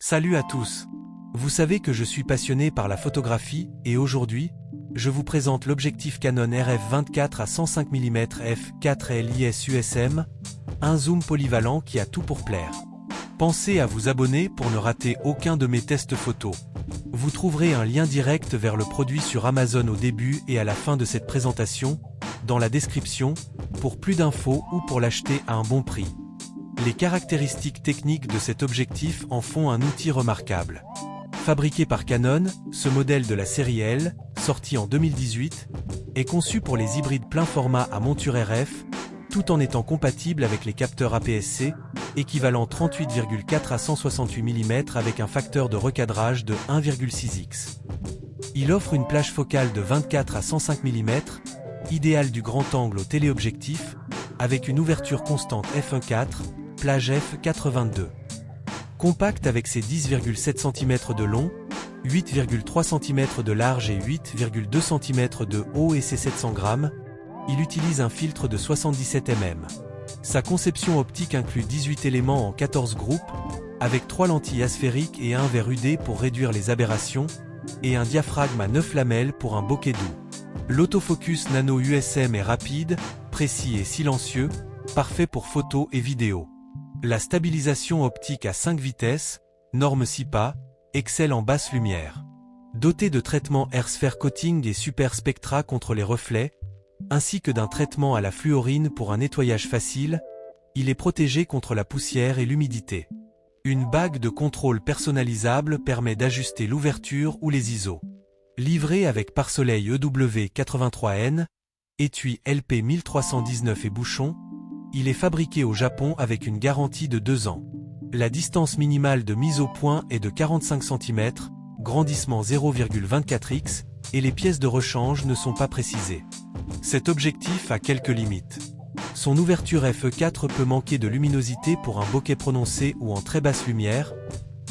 Salut à tous. Vous savez que je suis passionné par la photographie et aujourd'hui, je vous présente l'objectif Canon RF24 à 105 mm f4.LIS USM, un zoom polyvalent qui a tout pour plaire. Pensez à vous abonner pour ne rater aucun de mes tests photos. Vous trouverez un lien direct vers le produit sur Amazon au début et à la fin de cette présentation, dans la description, pour plus d'infos ou pour l'acheter à un bon prix. Les caractéristiques techniques de cet objectif en font un outil remarquable. Fabriqué par Canon, ce modèle de la série L, sorti en 2018, est conçu pour les hybrides plein format à monture RF, tout en étant compatible avec les capteurs APS-C, équivalent 38,4 à 168 mm avec un facteur de recadrage de 1,6x. Il offre une plage focale de 24 à 105 mm, idéale du grand angle au téléobjectif, avec une ouverture constante f1.4, plage f4.22. Compact avec ses 10,7 cm de long, 8,3 cm de large et 8,2 cm de haut et ses 700 grammes, il utilise un filtre de 77 mm. Sa conception optique inclut 18 éléments en 14 groupes, avec 3 lentilles asphériques et un verre UD pour réduire les aberrations, et un diaphragme à 9 lamelles pour un bokeh doux. L'autofocus nano USM est rapide, précis et silencieux, parfait pour photos et vidéos. La stabilisation optique à 5 vitesses, norme SIPA, excelle en basse lumière. Doté de traitements Air Sphere Coating et Super Spectra contre les reflets, ainsi que d'un traitement à la fluorine pour un nettoyage facile, il est protégé contre la poussière et l'humidité. Une bague de contrôle personnalisable permet d'ajuster l'ouverture ou les ISO. Livré avec pare-soleil EW83N, étui LP 1319 et bouchon, il est fabriqué au Japon avec une garantie de 2 ans. La distance minimale de mise au point est de 45 cm, grandissement 0,24x, et les pièces de rechange ne sont pas précisées. Cet objectif a quelques limites. Son ouverture f4 peut manquer de luminosité pour un bokeh prononcé ou en très basse lumière,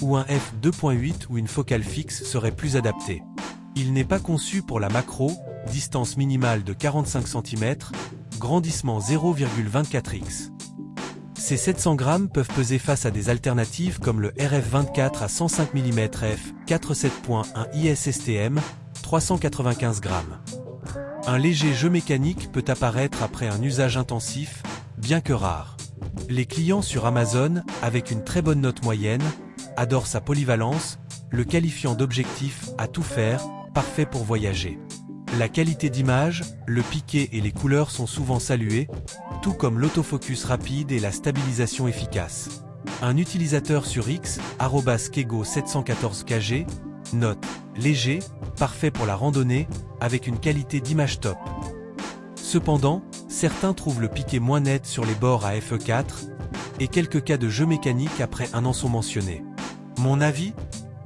ou un f2.8 ou une focale fixe serait plus adapté. Il n'est pas conçu pour la macro, distance minimale de 45 cm, grandissement 0,24x. Ces 700 grammes peuvent peser face à des alternatives comme le RF24 à 105 mm f4.7.1 ISSTM, 395 grammes. Un léger jeu mécanique peut apparaître après un usage intensif, bien que rare. Les clients sur Amazon, avec une très bonne note moyenne, adorent sa polyvalence, le qualifiant d'objectif à tout faire, parfait pour voyager. La qualité d'image, le piqué et les couleurs sont souvent salués, tout comme l'autofocus rapide et la stabilisation efficace. Un utilisateur sur X, @kego714kg, note léger, parfait pour la randonnée, avec une qualité d'image top. Cependant, certains trouvent le piqué moins net sur les bords à f4, et quelques cas de jeu mécanique après un an sont mentionnés. Mon avis ?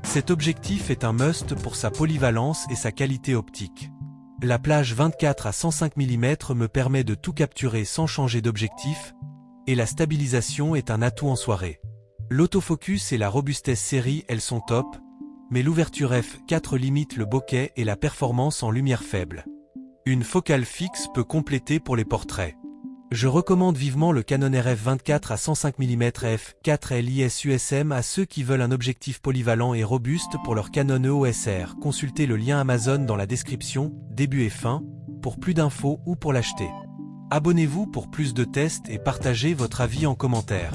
Cet objectif est un must pour sa polyvalence et sa qualité optique. La plage 24 à 105 mm me permet de tout capturer sans changer d'objectif, et la stabilisation est un atout en soirée. L'autofocus et la robustesse série, elles sont top, mais l'ouverture f4 limite le bokeh et la performance en lumière faible. Une focale fixe peut compléter pour les portraits. Je recommande vivement le Canon RF24 à 105 mm f4.LIS USM à ceux qui veulent un objectif polyvalent et robuste pour leur Canon EOS R. Consultez le lien Amazon dans la description, début et fin, pour plus d'infos ou pour l'acheter. Abonnez-vous pour plus de tests et partagez votre avis en commentaire.